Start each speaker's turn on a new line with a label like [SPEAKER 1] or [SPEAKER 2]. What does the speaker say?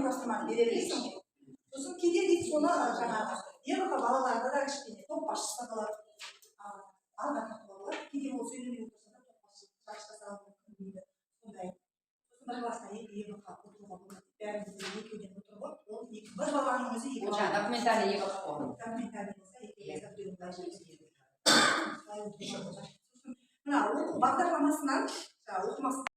[SPEAKER 1] мен тапсырманы бере бересің. Сосын кейде дейді соны жаңағы евро балаларды да кішкене топ басшысы қылып алға тартуға болады. Кейде ол сөйлемей отырса да топ басшысы салуы мүмкін дейді. Сондай. Сосын бір класста 2 евро отыруға болады. Бәрімізде екеуден отырып ғой. Ол бір баланың өзі 2 бала.
[SPEAKER 2] Документальный евро қой.
[SPEAKER 1] Документальный болса 2 евро біреуін былай жүргізеді. Мына оқу бағдарламасынан оқымақсыз